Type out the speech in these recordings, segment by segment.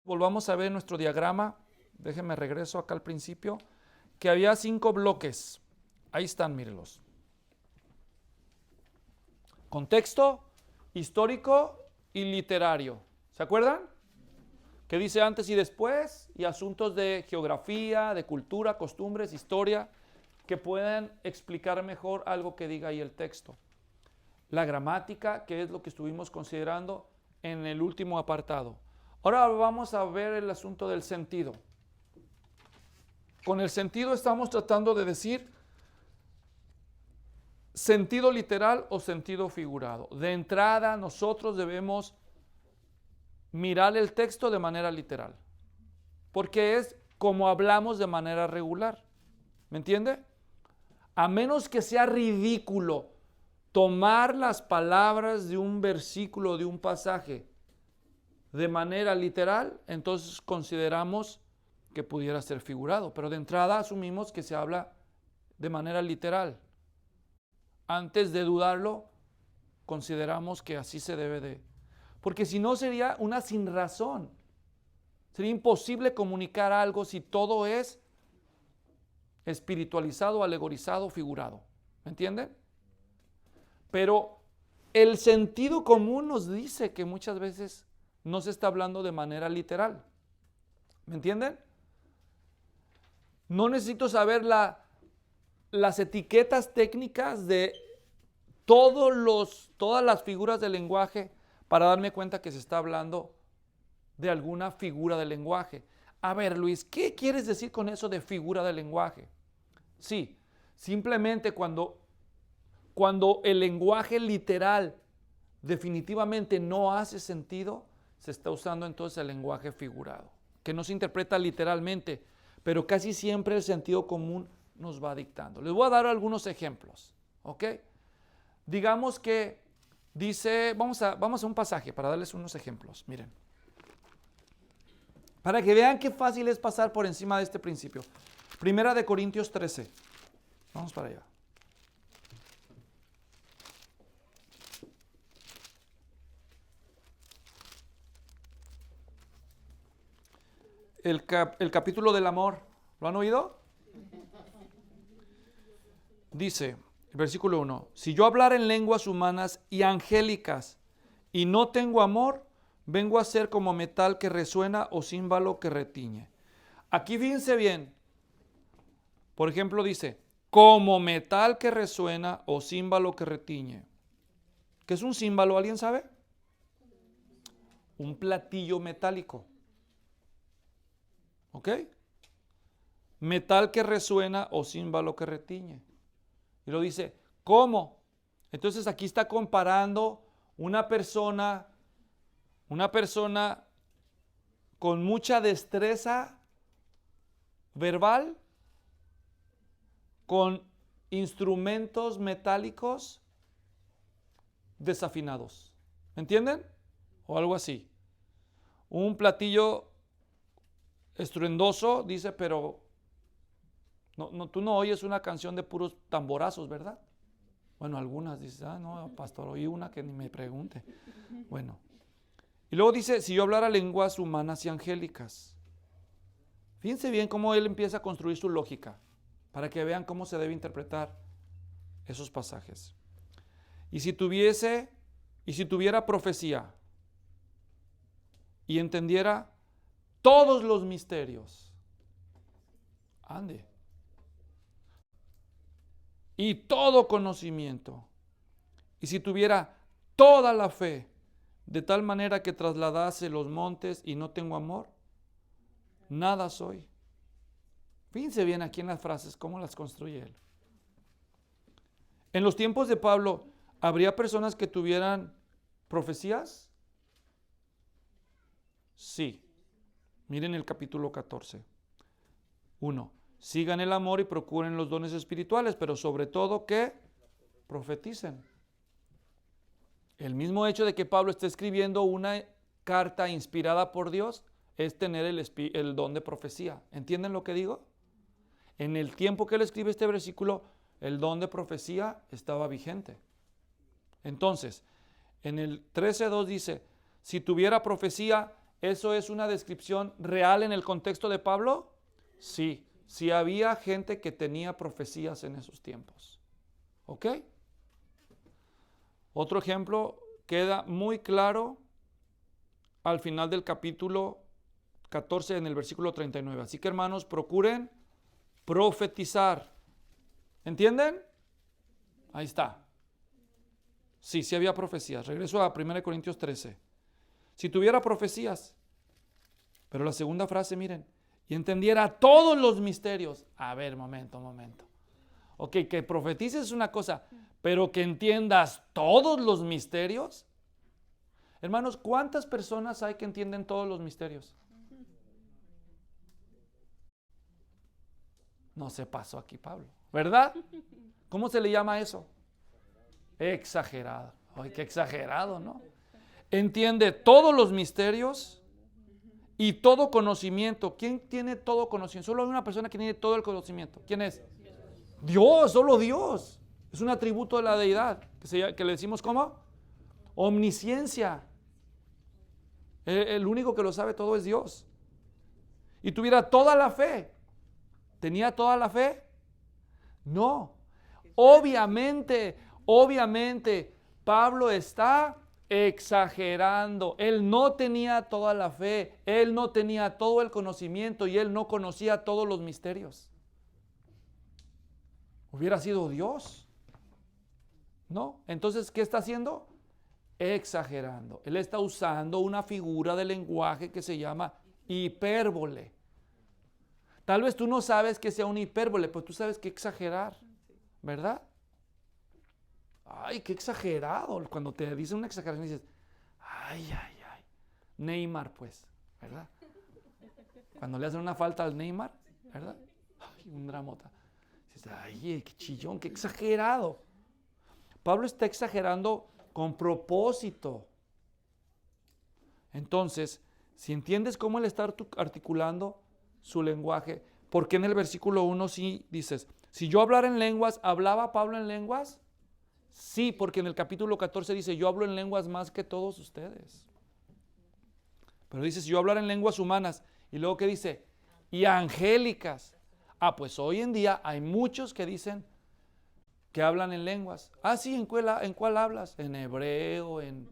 volvamos a ver nuestro diagrama. Déjenme regreso acá al principio. Que había 5 bloques. Ahí están, mírenlos. Contexto, histórico y literario. ¿Se acuerdan? Que dice antes y después, y asuntos de geografía, de cultura, costumbres, historia, que puedan explicar mejor algo que diga ahí el texto. La gramática, que es lo que estuvimos considerando en el último apartado. Ahora vamos a ver el asunto del sentido. Con el sentido estamos tratando de decir sentido literal o sentido figurado. De entrada, nosotros debemos mirar el texto de manera literal, porque es como hablamos de manera regular. ¿Me entiende? A menos que sea ridículo tomar las palabras de un versículo, de un pasaje, de manera literal, entonces consideramos que pudiera ser figurado, pero de entrada asumimos que se habla de manera literal. Antes de dudarlo, consideramos que así se debe de, porque si no sería una sinrazón. Sería imposible comunicar algo si todo es espiritualizado, alegorizado, figurado. ¿Me entienden? Pero el sentido común nos dice que muchas veces no se está hablando de manera literal. ¿Me entienden? No necesito saber las etiquetas técnicas de todas las figuras del lenguaje para darme cuenta que se está hablando de alguna figura del lenguaje. A ver, Luis, ¿qué quieres decir con eso de figura del lenguaje? Sí, simplemente cuando el lenguaje literal definitivamente no hace sentido, se está usando entonces el lenguaje figurado, que no se interpreta literalmente, pero casi siempre el sentido común nos va dictando. Les voy a dar algunos ejemplos, ¿ok? Digamos que dice, vamos a un pasaje para darles unos ejemplos, miren. Para que vean qué fácil es pasar por encima de este principio. Primera de Corintios 13. Vamos para allá. El capítulo del amor. ¿Lo han oído? Dice, versículo 1. Si yo hablara en lenguas humanas y angélicas y no tengo amor, vengo a ser como metal que resuena o címbalo que retiñe. Aquí fíjense bien. Por ejemplo dice, como metal que resuena o címbalo que retiñe. ¿Qué es un címbalo? ¿Alguien sabe? Un platillo metálico. ¿Ok? Metal que resuena o címbalo que retiñe. Y lo dice, ¿cómo? Entonces aquí está comparando una persona con mucha destreza verbal, con instrumentos metálicos desafinados. ¿Me entienden? O algo así. Un platillo estruendoso, dice, pero tú no oyes una canción de puros tamborazos, ¿verdad? Bueno, algunas dices, no, pastor, oí una que ni me pregunte. Bueno. Y luego dice, si yo hablara lenguas humanas y angélicas. Fíjense bien cómo él empieza a construir su lógica, para que vean cómo se debe interpretar esos pasajes. Y si tuviera profecía y entendiera todos los misterios, ande, y todo conocimiento, y si tuviera toda la fe, de tal manera que trasladase los montes y no tengo amor, nada soy. Fíjense bien aquí en las frases, cómo las construye él. En los tiempos de Pablo, ¿habría personas que tuvieran profecías? Sí. Miren el capítulo 14. 1. Sigan el amor y procuren los dones espirituales, pero sobre todo que profeticen. El mismo hecho de que Pablo esté escribiendo una carta inspirada por Dios es tener el don de profecía. ¿Entienden lo que digo? En el tiempo que él escribe este versículo, el don de profecía estaba vigente. Entonces, en el 13:2 dice, si tuviera profecía ¿eso es una descripción real en el contexto de Pablo? Sí, sí había gente que tenía profecías en esos tiempos. ¿Ok? Otro ejemplo queda muy claro al final del capítulo 14 en el versículo 39. Así que hermanos, procuren profetizar. ¿Entienden? Ahí está. Sí, sí había profecías. Regreso a 1 Corintios 13. Si tuviera profecías, pero la segunda frase, miren, y entendiera todos los misterios. A ver, momento. Ok, que profetices es una cosa, pero que entiendas todos los misterios. Hermanos, ¿cuántas personas hay que entienden todos los misterios? No se pasó aquí Pablo, ¿verdad? ¿Cómo se le llama eso? Exagerado. Ay, qué exagerado, ¿no? Entiende todos los misterios y todo conocimiento. ¿Quién tiene todo conocimiento? Solo hay una persona que tiene todo el conocimiento. ¿Quién es? Dios, solo Dios. Es un atributo de la deidad que le decimos ¿cómo? Omnisciencia. El único que lo sabe todo es Dios. Y tuviera toda la fe. ¿Tenía toda la fe? No. Obviamente, Pablo está exagerando. Él no tenía toda la fe, él no tenía todo el conocimiento y él no conocía todos los misterios. Hubiera sido Dios. ¿No? Entonces, ¿qué está haciendo? Exagerando. Él está usando una figura de lenguaje que se llama hipérbole. Tal vez tú no sabes que sea un hipérbole, pero tú sabes que exagerar, ¿verdad? Ay, qué exagerado. Cuando te dicen una exageración dices, ay. Neymar, pues, ¿verdad? Cuando le hacen una falta al Neymar, ¿verdad? Ay, un dramota. Dices, ay, qué chillón, qué exagerado. Pablo está exagerando con propósito. Entonces, si entiendes cómo él está articulando su lenguaje, ¿por qué en el versículo 1 sí dices, si yo hablara en lenguas, ¿hablaba Pablo en lenguas? Sí, porque en el capítulo 14 dice, yo hablo en lenguas más que todos ustedes. Pero dice, si yo hablara en lenguas humanas, y luego ¿qué dice? Y angélicas. Pues hoy en día hay muchos que dicen que hablan en lenguas. Sí, ¿en cuál hablas? En hebreo, en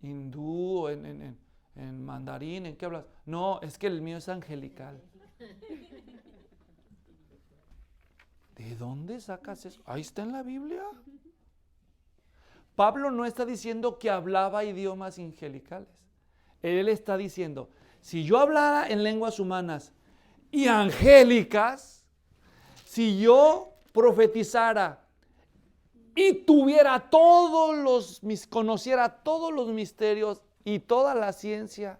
hindú, en mandarín, ¿en qué hablas? No, es que el mío es angelical. ¿De dónde sacas eso? Ahí está en la Biblia. Pablo no está diciendo que hablaba idiomas angelicales. Él está diciendo, si yo hablara en lenguas humanas y angélicas, si yo profetizara y tuviera conociera todos los misterios y toda la ciencia,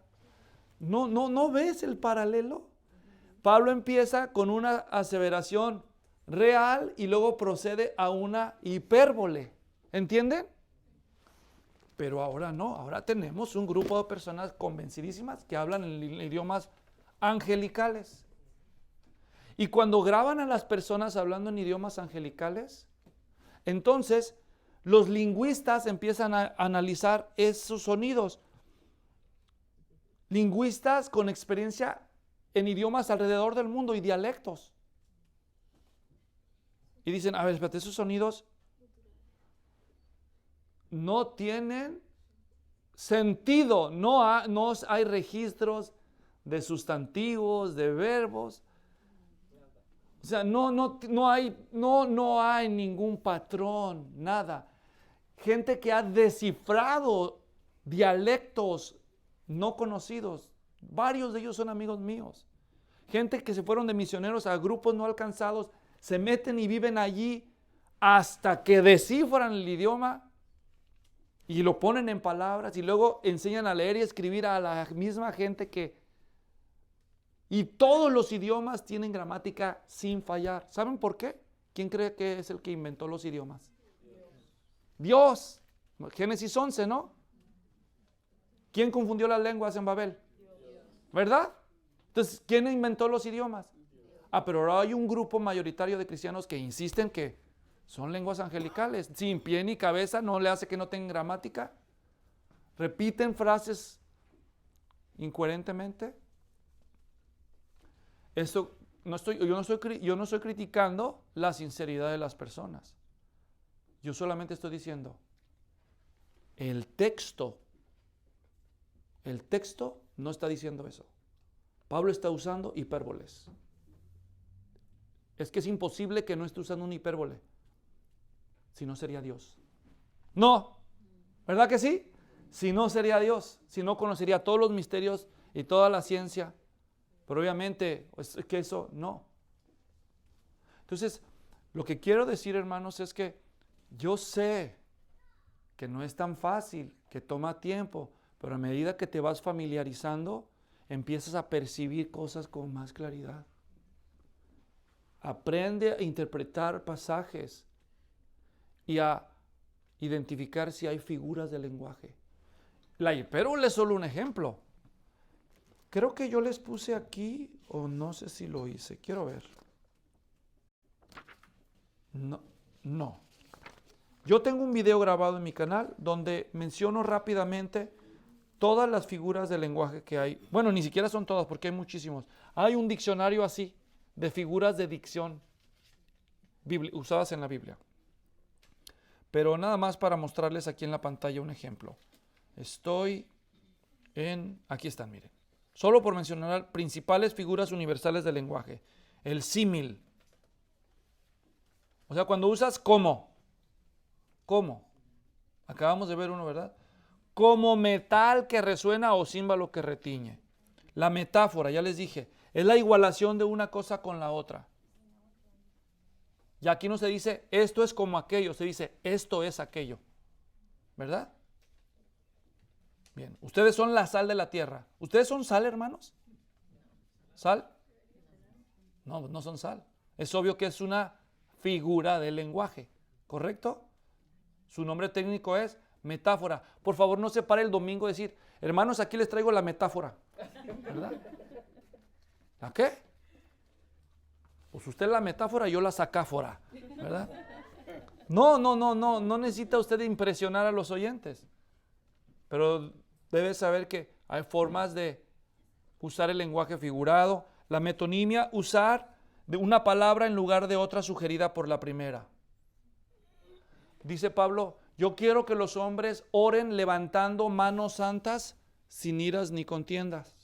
¿no ves el paralelo? Pablo empieza con una aseveración real y luego procede a una hipérbole. ¿Entienden? Pero ahora no, ahora tenemos un grupo de personas convencidísimas que hablan en idiomas angelicales. Y cuando graban a las personas hablando en idiomas angelicales, entonces los lingüistas empiezan a analizar esos sonidos. Lingüistas con experiencia en idiomas alrededor del mundo y dialectos. Y dicen, a ver, espérate, esos sonidos no tienen sentido, no hay registros de sustantivos, de verbos. O sea, no hay ningún patrón, nada. Gente que ha descifrado dialectos no conocidos. Varios de ellos son amigos míos. Gente que se fueron de misioneros a grupos no alcanzados, se meten y viven allí hasta que descifran el idioma y lo ponen en palabras y luego enseñan a leer y escribir a la misma gente que... Y todos los idiomas tienen gramática sin fallar. ¿Saben por qué? ¿Quién cree que es el que inventó los idiomas? Dios. Génesis 11, ¿no? ¿Quién confundió las lenguas en Babel? ¿Verdad? Entonces, ¿quién inventó los idiomas? Pero ahora hay un grupo mayoritario de cristianos que insisten que son lenguas angelicales. Sin pie ni cabeza, no le hace que no tengan gramática. Repiten frases incoherentemente. Esto yo no estoy criticando la sinceridad de las personas. Yo solamente estoy diciendo, el texto no está diciendo eso. Pablo está usando hipérboles. Es que es imposible que no esté usando un hipérbole. Si no sería Dios. No, ¿verdad que sí? Si no sería Dios, si no conocería todos los misterios y toda la ciencia. Pero obviamente es que eso no. Entonces, lo que quiero decir, hermanos, es que yo sé que no es tan fácil, que toma tiempo, pero a medida que te vas familiarizando, empiezas a percibir cosas con más claridad. Aprende a interpretar pasajes y a identificar si hay figuras del lenguaje. La hipérbole es solo un ejemplo. Creo que yo les puse aquí, o no sé si lo hice, quiero ver. No. Yo tengo un video grabado en mi canal donde menciono rápidamente todas las figuras del lenguaje que hay. Bueno, ni siquiera son todas porque hay muchísimos. Hay un diccionario así de figuras de dicción usadas en la Biblia. Pero nada más para mostrarles aquí en la pantalla un ejemplo. Aquí están, miren. Solo por mencionar principales figuras universales del lenguaje. El símil. O sea, cuando usas como. Acabamos de ver uno, ¿verdad? Como metal que resuena o címbalo que retiñe. La metáfora, ya les dije, es la igualación de una cosa con la otra. Y aquí no se dice esto es como aquello, se dice esto es aquello. ¿Verdad? Bien, ustedes son la sal de la tierra. ¿Ustedes son sal, hermanos? ¿Sal? No, no son sal. Es obvio que es una figura del lenguaje, ¿correcto? Su nombre técnico es metáfora. Por favor, no se pare el domingo a decir, hermanos, aquí les traigo la metáfora. ¿Verdad? ¿La qué? Pues usted la metáfora, yo la sacáfora. ¿Verdad? No necesita usted impresionar a los oyentes. Pero debe saber que hay formas de usar el lenguaje figurado. La metonimia, usar de una palabra en lugar de otra sugerida por la primera. Dice Pablo, yo quiero que los hombres oren levantando manos santas sin iras ni contiendas.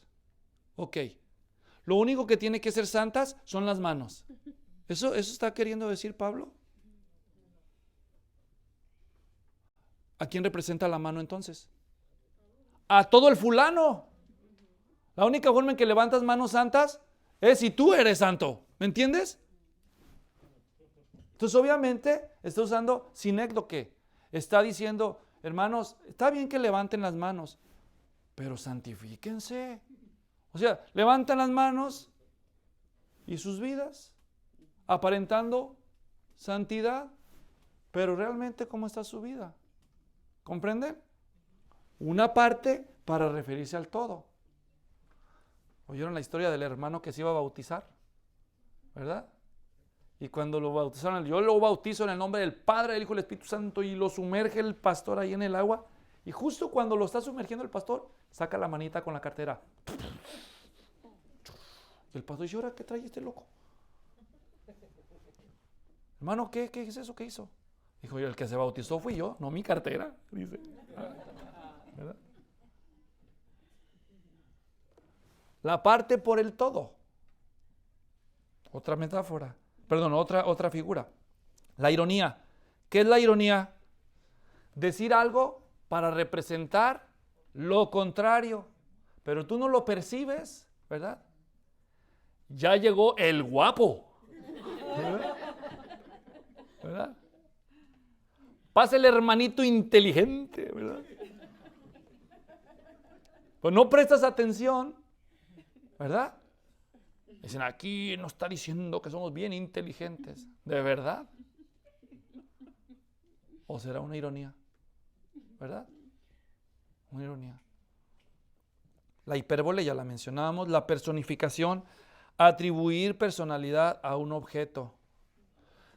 Ok. Lo único que tiene que ser santas son las manos. ¿Eso está queriendo decir Pablo? ¿A quién representa la mano entonces? A todo el fulano. La única forma en que levantas manos santas es si tú eres santo. ¿Me entiendes? Entonces obviamente está usando sinécdoque. Está diciendo, hermanos, está bien que levanten las manos, pero santifíquense. O sea, levantan las manos y sus vidas, aparentando santidad, pero realmente ¿cómo está su vida? ¿Comprenden? Una parte para referirse al todo. ¿Oyeron la historia del hermano que se iba a bautizar? ¿Verdad? Y cuando lo bautizaron, yo lo bautizo en el nombre del Padre, del Hijo y del Espíritu Santo, y lo sumerge el pastor ahí en el agua. Y justo cuando lo está sumergiendo el pastor, saca la manita con la cartera. Y el pastor dice, ¿ahora qué trae este loco? Hermano, ¿qué es eso que hizo? Dijo, el que se bautizó fui yo, no mi cartera. Dice. ¿Verdad? La parte por el todo. Otra metáfora. Perdón, otra figura. La ironía. ¿Qué es la ironía? Decir algo para representar lo contrario, pero tú no lo percibes, ¿verdad? Ya llegó el guapo. ¿Verdad? Pasa el hermanito inteligente, ¿verdad? Pues no prestas atención, ¿verdad? Dicen, aquí nos está diciendo que somos bien inteligentes. ¿De verdad? ¿O será una ironía? ¿Verdad? Una ironía. La hipérbole ya la mencionábamos. La personificación, atribuir personalidad a un objeto.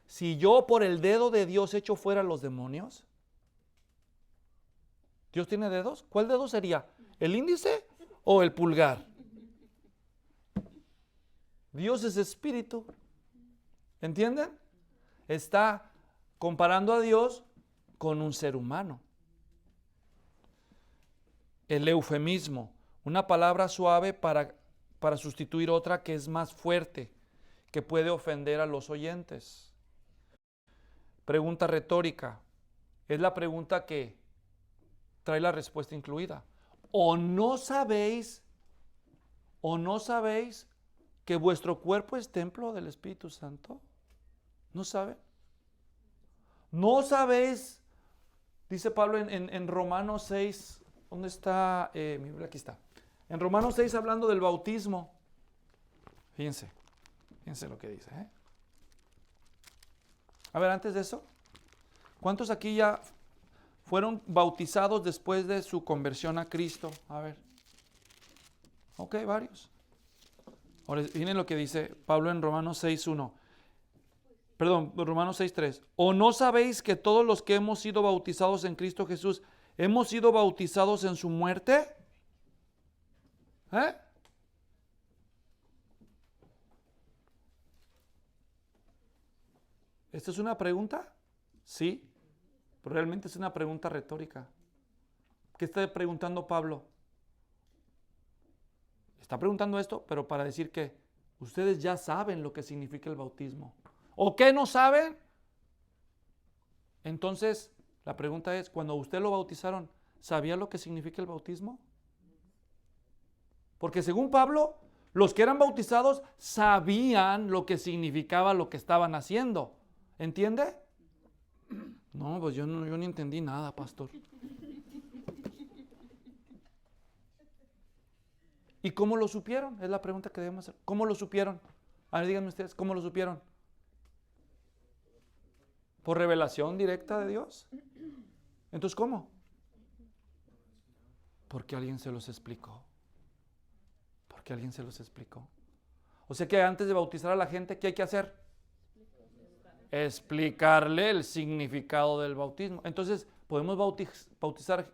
Si yo por el dedo de Dios echo fuera los demonios, ¿Dios tiene dedos? ¿Cuál dedo sería? ¿El índice o el pulgar. Dios es espíritu. ¿Entienden? Está comparando a Dios con un ser humano. El eufemismo, una palabra suave para sustituir otra que es más fuerte, que puede ofender a los oyentes. Pregunta retórica. Es la pregunta que trae la respuesta incluida. ¿O no sabéis que vuestro cuerpo es templo del Espíritu Santo? ¿No saben? ¿No sabéis? Dice Pablo en Romanos 6. ¿Dónde está? Mi Biblia, aquí está. En Romanos 6 hablando del bautismo. Fíjense lo que dice. A ver, antes de eso, ¿cuántos aquí ya fueron bautizados después de su conversión a Cristo? A ver. Ok, varios. Ahora, miren lo que dice Pablo en Romanos 6.1. Perdón, Romanos 6.3. ¿O no sabéis que todos los que hemos sido bautizados en Cristo Jesús, hemos sido bautizados en su muerte? ¿Esta es una pregunta? Sí, pero realmente es una pregunta retórica. ¿Qué está preguntando Pablo? Está preguntando esto, pero para decir que ustedes ya saben lo que significa el bautismo. ¿O qué no saben? Entonces, la pregunta es, cuando usted lo bautizaron, ¿sabía lo que significa el bautismo? Porque según Pablo, los que eran bautizados sabían lo que significaba lo que estaban haciendo. ¿Entiende? No, pues yo ni entendí nada, pastor. ¿Y cómo lo supieron? Es la pregunta que debemos hacer. ¿Cómo lo supieron? A ver, díganme ustedes, ¿cómo lo supieron? ¿Por revelación directa de Dios? Entonces, ¿cómo? Porque alguien se los explicó. Porque alguien se los explicó. O sea que antes de bautizar a la gente, ¿qué hay que hacer? Explicarle el significado del bautismo. Entonces, ¿podemos bautizar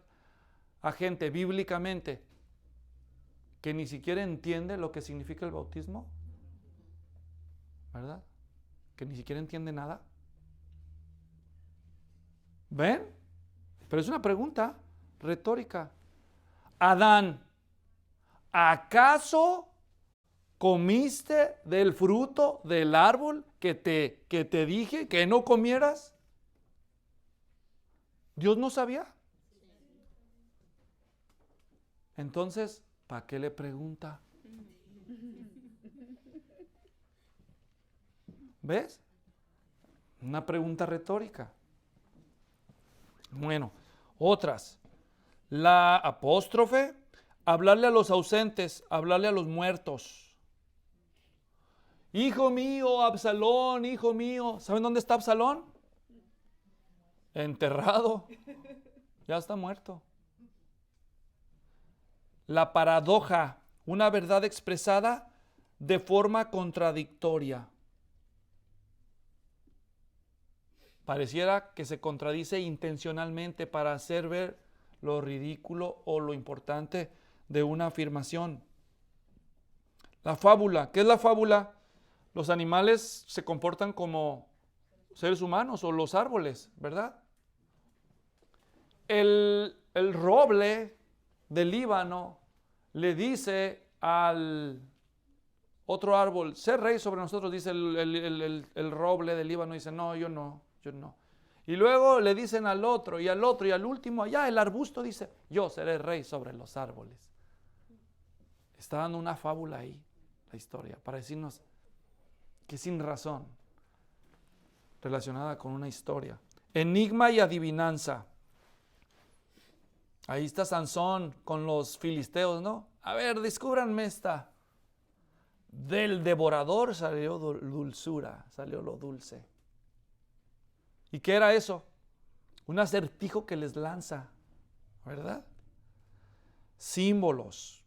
a gente bíblicamente que ni siquiera entiende lo que significa el bautismo? ¿Verdad? Que ni siquiera entiende nada. ¿Ven? Pero es una pregunta retórica. Adán, ¿acaso comiste del fruto del árbol que te dije que no comieras? ¿Dios no sabía? Entonces, ¿para qué le pregunta? ¿Ves? Una pregunta retórica. Bueno, otras. La apóstrofe, hablarle a los ausentes, hablarle a los muertos. Hijo mío, Absalón, hijo mío. ¿Saben dónde está Absalón? Enterrado. Ya está muerto. La paradoja, una verdad expresada de forma contradictoria. Pareciera que se contradice intencionalmente para hacer ver lo ridículo o lo importante de una afirmación. La fábula, ¿qué es la fábula? Los animales se comportan como seres humanos o los árboles, ¿verdad? El roble del Líbano le dice al otro árbol, sé rey sobre nosotros, dice el roble del Líbano, dice, no, yo no. Y luego le dicen al otro y al último, allá el arbusto dice, yo seré rey sobre los árboles. Está dando una fábula ahí, la historia, para decirnos que sin razón, relacionada con una historia. Enigma y adivinanza. Ahí está Sansón con los filisteos, ¿no? A ver, descúbranme esta. Del devorador salió dulzura, salió lo dulce. ¿Y qué era eso? Un acertijo que les lanza, ¿verdad? Símbolos.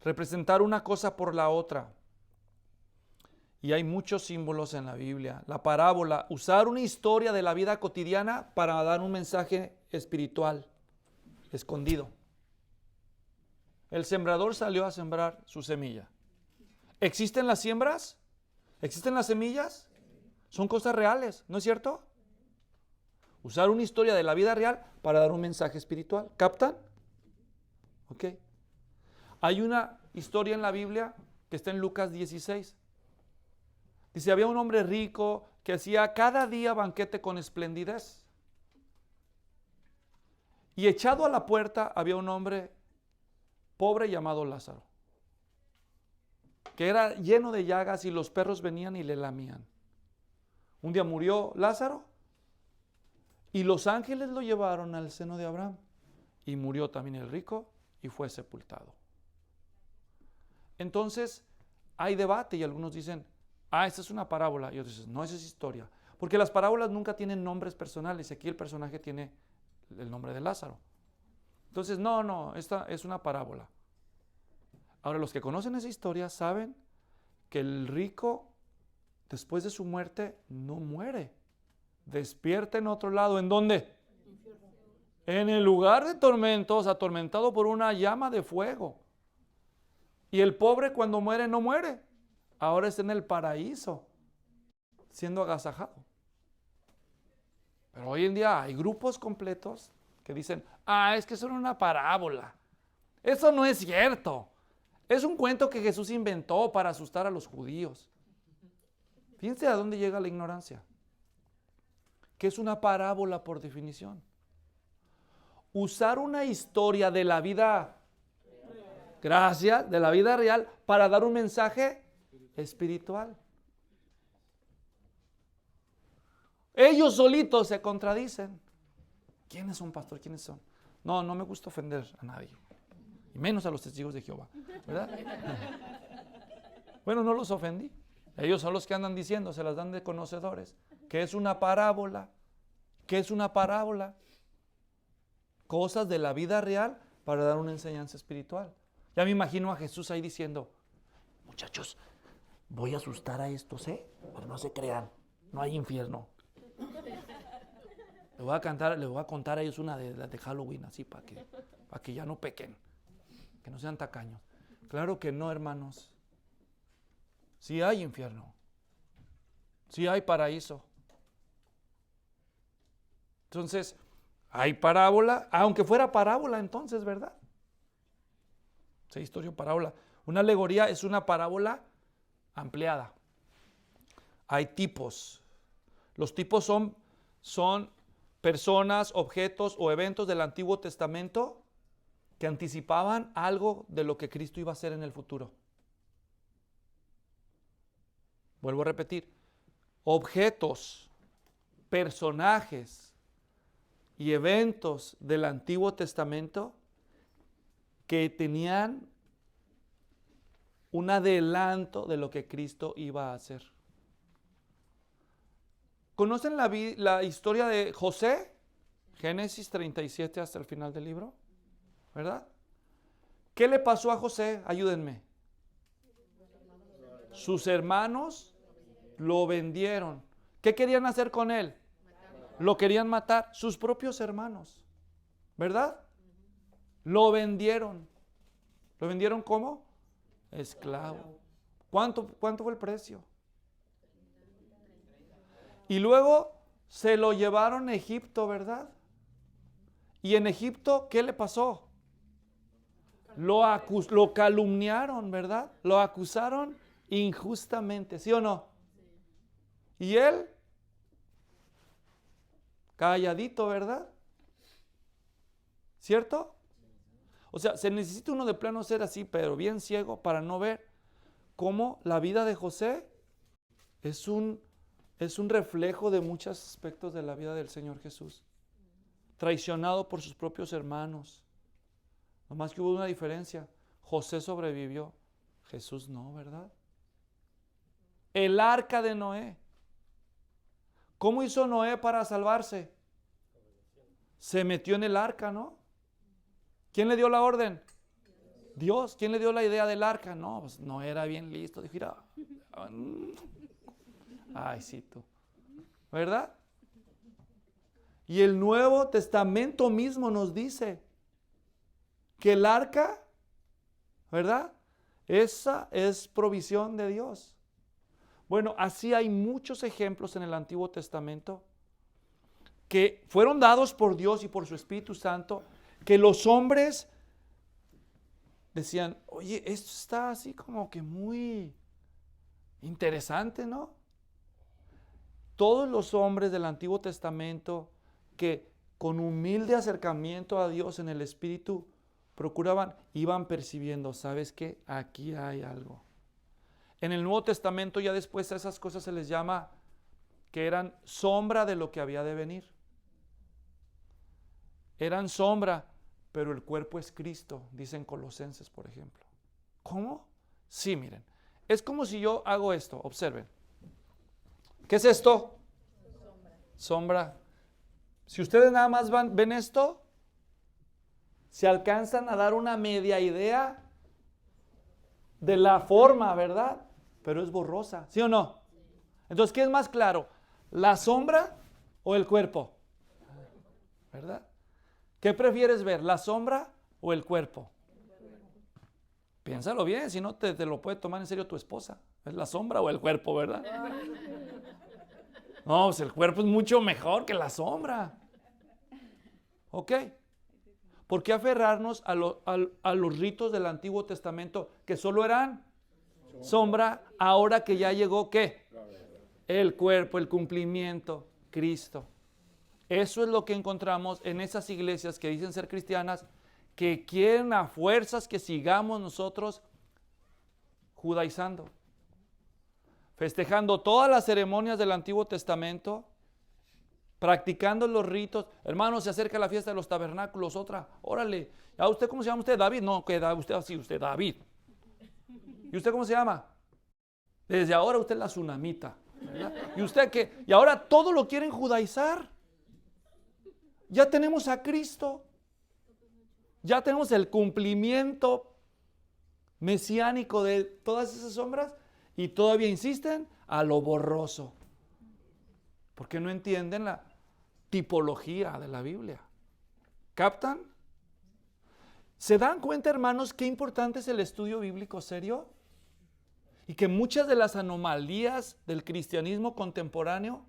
Representar una cosa por la otra. Y hay muchos símbolos en la Biblia. La parábola, usar una historia de la vida cotidiana para dar un mensaje espiritual escondido. El sembrador salió a sembrar su semilla. ¿Existen las siembras? ¿Existen las semillas? Son cosas reales, ¿no es cierto? Usar una historia de la vida real para dar un mensaje espiritual. ¿Captan? Ok. Hay una historia en la Biblia que está en Lucas 16. Dice, había un hombre rico que hacía cada día banquete con esplendidez. Y echado a la puerta había un hombre pobre llamado Lázaro, que era lleno de llagas y los perros venían y le lamían. Un día murió Lázaro y los ángeles lo llevaron al seno de Abraham. Y murió también el rico y fue sepultado. Entonces hay debate y algunos dicen, esa es una parábola. Y otros dicen, no, esa es historia. Porque las parábolas nunca tienen nombres personales. Aquí el personaje tiene el nombre de Lázaro. Entonces, no, esta es una parábola. Ahora, los que conocen esa historia saben que el rico, después de su muerte, no muere. Despierta en otro lado. ¿En dónde? En el lugar de tormentos, atormentado por una llama de fuego. Y el pobre cuando muere, no muere. Ahora está en el paraíso, siendo agasajado. Pero hoy en día hay grupos completos que dicen, es que eso era una parábola. Eso no es cierto. Es un cuento que Jesús inventó para asustar a los judíos. Fíjense a dónde llega la ignorancia. Que es una parábola por definición. Usar una historia de la vida, de la vida real, para dar un mensaje espiritual. Ellos solitos se contradicen. ¿Quiénes son, pastor? ¿Quiénes son? No me gusta ofender a nadie. Y menos a los testigos de Jehová, ¿verdad? Bueno, no los ofendí. Ellos son los que andan diciendo, se las dan de conocedores, que es una parábola. ¿Qué es una parábola? Cosas de la vida real para dar una enseñanza espiritual. Ya me imagino a Jesús ahí diciendo, muchachos, voy a asustar a estos, pero no se crean, no hay infierno. Les voy a contar a ellos una de Halloween, así para que ya no pequen, que no sean tacaños. Claro que no, hermanos. Sí hay infierno, sí hay paraíso. Entonces, hay parábola, aunque fuera parábola entonces, ¿verdad? Sí, historia o parábola. Una alegoría es una parábola ampliada. Hay tipos. Los tipos son personas, objetos o eventos del Antiguo Testamento que anticipaban algo de lo que Cristo iba a hacer en el futuro. Vuelvo a repetir. Objetos, personajes y eventos del Antiguo Testamento que tenían un adelanto de lo que Cristo iba a hacer. ¿Conocen la historia de José? Génesis 37 hasta el final del libro, ¿verdad? ¿Qué le pasó a José? Ayúdenme. Sus hermanos lo vendieron. ¿Qué querían hacer con él? Lo querían matar. Sus propios hermanos, ¿verdad? Lo vendieron. ¿Lo vendieron cómo? Esclavo. ¿Cuánto fue el precio? Y luego se lo llevaron a Egipto, ¿verdad? Y en Egipto, ¿qué le pasó? Lo calumniaron, ¿verdad? Lo acusaron injustamente, ¿sí o no? Y él, calladito, ¿verdad? ¿Cierto? O sea, se necesita uno de plano ser así, pero bien ciego para no ver cómo la vida de José es un reflejo de muchos aspectos de la vida del Señor Jesús. Traicionado por sus propios hermanos. Nomás que hubo una diferencia. José sobrevivió, Jesús no, ¿verdad? El arca de Noé. ¿Cómo hizo Noé para salvarse? Se metió en el arca, ¿no? ¿Quién le dio la orden? Dios. ¿Quién le dio la idea del arca? No, pues Noé era bien listo. Dijo, mira, ay, sí, tú. ¿Verdad? Y el Nuevo Testamento mismo nos dice que el arca ¿verdad? Esa es provisión de Dios. Bueno, así hay muchos ejemplos en el Antiguo Testamento que fueron dados por Dios y por su Espíritu Santo, que los hombres decían, oye, esto está así como que muy interesante, ¿no? Todos los hombres del Antiguo Testamento que con humilde acercamiento a Dios en el Espíritu procuraban, iban percibiendo, ¿sabes qué? Aquí hay algo. En el Nuevo Testamento ya después a esas cosas se les llama que eran sombra de lo que había de venir. Eran sombra, pero el cuerpo es Cristo, dicen Colosenses, por ejemplo. ¿Cómo? Sí, miren. Es como si yo hago esto, observen. ¿Qué es esto? Sombra. Si ustedes nada más ven esto, se alcanzan a dar una media idea de la forma, ¿verdad? Pero es borrosa, ¿sí o no? Entonces, ¿qué es más claro? ¿La sombra o el cuerpo? ¿Verdad? ¿Qué prefieres ver, la sombra o el cuerpo? Piénsalo bien, si no te lo puede tomar en serio tu esposa. ¿Es la sombra o el cuerpo, verdad? No, pues el cuerpo es mucho mejor que la sombra. ¿Ok? ¿Por qué aferrarnos a los ritos del Antiguo Testamento que solo eran sombra, ahora que ya llegó ¿qué? El cuerpo, el cumplimiento, Cristo. Eso es lo que encontramos en esas iglesias que dicen ser cristianas, que quieren a fuerzas que sigamos nosotros judaizando, festejando todas las ceremonias del Antiguo Testamento, practicando los ritos. Hermano, se acerca la fiesta de los tabernáculos, otra, órale. ¿A usted cómo se llama usted? David. No, que usted así, usted David. ¿Y usted cómo se llama? Desde ahora usted es la tsunamita, ¿verdad? ¿Y usted qué? Y ahora todo lo quieren judaizar. Ya tenemos a Cristo. Ya tenemos el cumplimiento mesiánico de todas esas sombras y todavía insisten a lo borroso. Porque no entienden la tipología de la Biblia. ¿Captan? ¿Se dan cuenta, hermanos, qué importante es el estudio bíblico serio? Y que muchas de las anomalías del cristianismo contemporáneo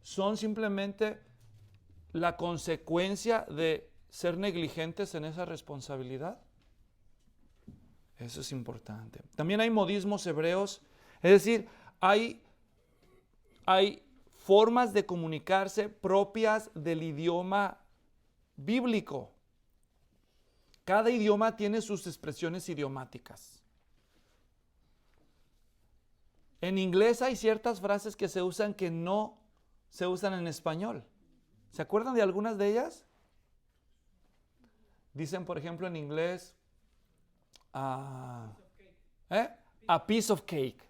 son simplemente la consecuencia de ser negligentes en esa responsabilidad. Eso es importante. También hay modismos hebreos, es decir, hay formas de comunicarse propias del idioma bíblico. Cada idioma tiene sus expresiones idiomáticas. En inglés hay ciertas frases que se usan que no se usan en español. ¿Se acuerdan de algunas de ellas? Dicen, por ejemplo, en inglés, a piece of cake.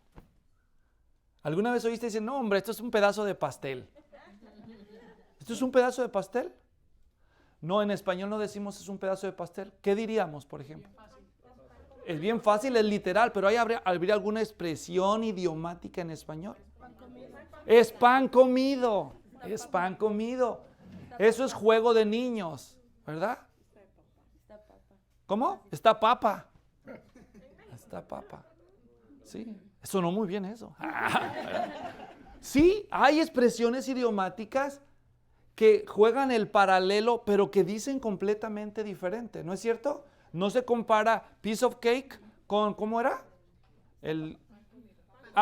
¿Alguna vez oíste decir, no, hombre, esto es un pedazo de pastel? ¿Esto es un pedazo de pastel? No, en español no decimos es un pedazo de pastel. ¿Qué diríamos, por ejemplo? Es bien fácil, es literal, pero habría alguna expresión idiomática en español. Es pan comido. Es pan comido. Eso es juego de niños, ¿verdad? ¿Cómo? Está papa. Está papa. Sí, sonó muy bien eso. Sí, hay expresiones idiomáticas que juegan el paralelo, pero que dicen completamente diferente, ¿no es cierto? No se compara piece of cake con, ¿cómo era?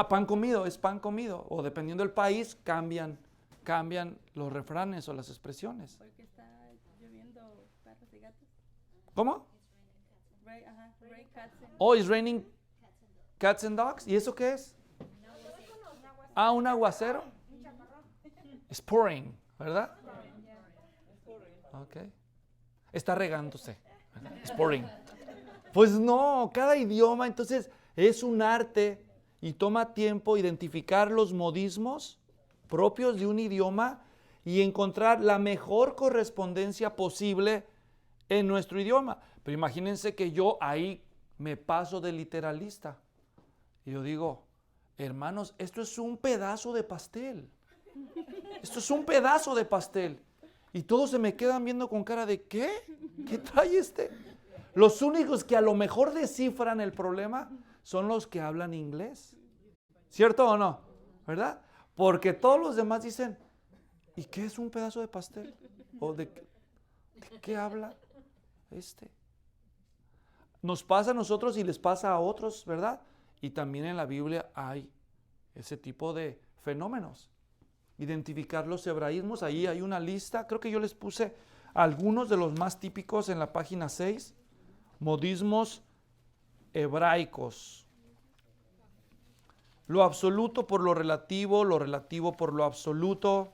Pan comido, es pan comido. O dependiendo del país, cambian los refranes o las expresiones. Porque está lloviendo perros y gatos. ¿Cómo? Rain cats and... Oh, it's raining cats and dogs. ¿Y eso qué es? Ah, un aguacero. It's pouring, ¿verdad? Ok. Está regándose. It's pouring. Pues no, cada idioma entonces es un arte y toma tiempo identificar los modismos propios de un idioma y encontrar la mejor correspondencia posible en nuestro idioma. Pero imagínense que yo ahí me paso de literalista. Y yo digo, hermanos, esto es un pedazo de pastel. Esto es un pedazo de pastel. Y todos se me quedan viendo con cara de, ¿qué? ¿Qué trae este? Los únicos que a lo mejor descifran el problema son los que hablan inglés. ¿Cierto o no? ¿Verdad? Porque todos los demás dicen, ¿y qué es un pedazo de pastel? ¿O de qué habla este? Nos pasa a nosotros y les pasa a otros, ¿verdad? Y también en la Biblia hay ese tipo de fenómenos. Identificar los hebraísmos, ahí hay una lista, creo que yo les puse algunos de los más típicos en la página 6, modismos hebraicos. Lo absoluto por lo relativo por lo absoluto,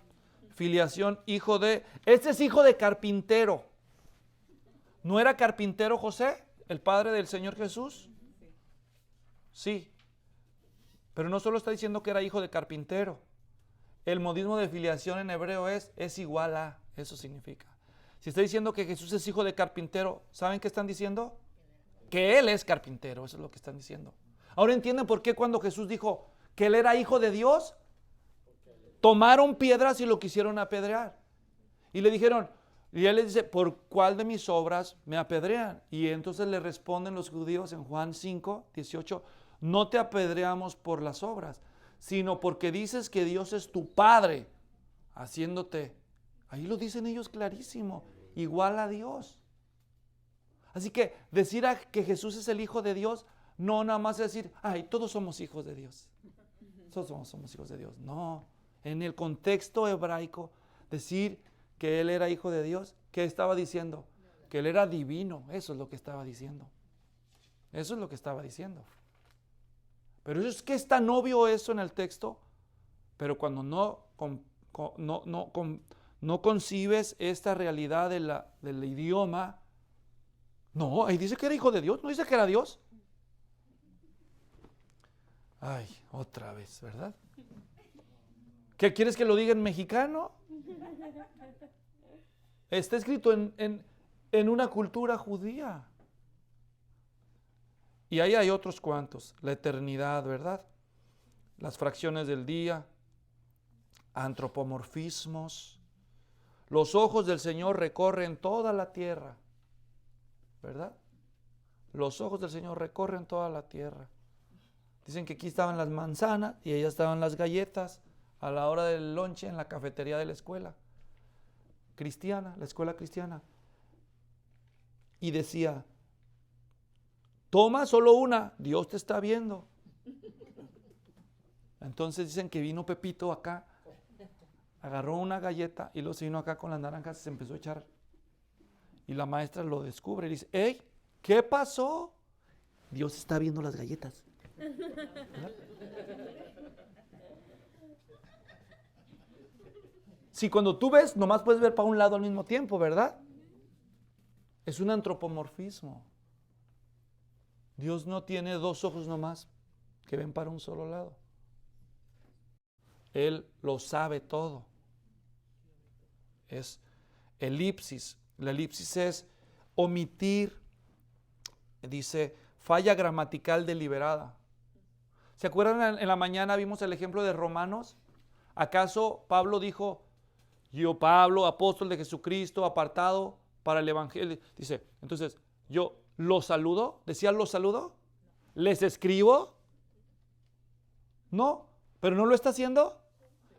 filiación, hijo de, este es hijo de carpintero. ¿No era carpintero José, el padre del Señor Jesús? Sí, pero no solo está diciendo que era hijo de carpintero. El modismo de filiación en hebreo es igual a, eso significa. Si está diciendo que Jesús es hijo de carpintero, ¿saben qué están diciendo? Que Él es carpintero, eso es lo que están diciendo. Ahora entienden por qué cuando Jesús dijo que Él era hijo de Dios, tomaron piedras y lo quisieron apedrear. Y le dijeron, y Él les dice, ¿por cuál de mis obras me apedrean? Y entonces le responden los judíos en Juan 5, 18, no te apedreamos por las obras, sino porque dices que Dios es tu Padre, haciéndote, ahí lo dicen ellos clarísimo, igual a Dios. Así que decir que Jesús es el Hijo de Dios, no nada más es decir, ay, todos somos hijos de Dios. Todos somos hijos de Dios. No, en el contexto hebraico, decir que Él era Hijo de Dios, ¿qué estaba diciendo? Que Él era divino, eso es lo que estaba diciendo. Eso es lo que estaba diciendo. Pero es que es tan obvio eso en el texto, pero cuando no concibes esta realidad del idioma, no, ahí dice que era hijo de Dios, no dice que era Dios. Ay, otra vez, ¿verdad? ¿Qué quieres que lo diga en mexicano? Está escrito en una cultura judía. Y ahí hay otros cuantos, la eternidad, ¿verdad? Las fracciones del día, antropomorfismos. Los ojos del Señor recorren toda la tierra, ¿verdad? Los ojos del Señor recorren toda la tierra. Dicen que aquí estaban las manzanas y allá estaban las galletas a la hora del lonche en la cafetería de la escuela cristiana, la escuela cristiana. Y decía, toma solo una, Dios te está viendo. Entonces dicen que vino Pepito acá, agarró una galleta y luego se vino acá con las naranjas y se empezó a echar. Y la maestra lo descubre y dice, ¡ey! ¿Qué pasó? Dios está viendo las galletas. ¿Verdad? Si cuando tú ves, nomás puedes ver para un lado al mismo tiempo, ¿verdad? Es un antropomorfismo. Dios no tiene dos ojos nomás que ven para un solo lado. Él lo sabe todo. Es elipsis. La elipsis es omitir, dice, falla gramatical deliberada. ¿Se acuerdan en la mañana vimos el ejemplo de Romanos? ¿Acaso Pablo dijo, yo Pablo, apóstol de Jesucristo, apartado para el evangelio? Dice, entonces, yo los saludo, decía los saludo, les escribo, no, pero no lo está haciendo.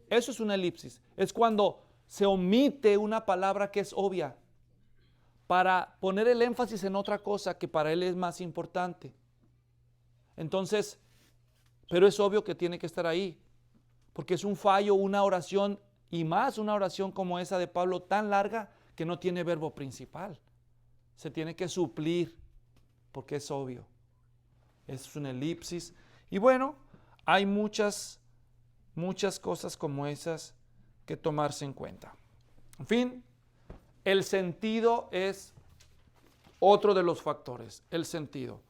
Eso es una elipsis, es cuando se omite una palabra que es obvia para poner el énfasis en otra cosa que para él es más importante. Entonces, pero es obvio que tiene que estar ahí, porque es un fallo, una oración, y más una oración como esa de Pablo tan larga que no tiene verbo principal. Se tiene que suplir, porque es obvio. Es una elipsis. Y bueno, hay muchas cosas como esas que tomarse en cuenta. En fin, el sentido es otro de los factores, el sentido.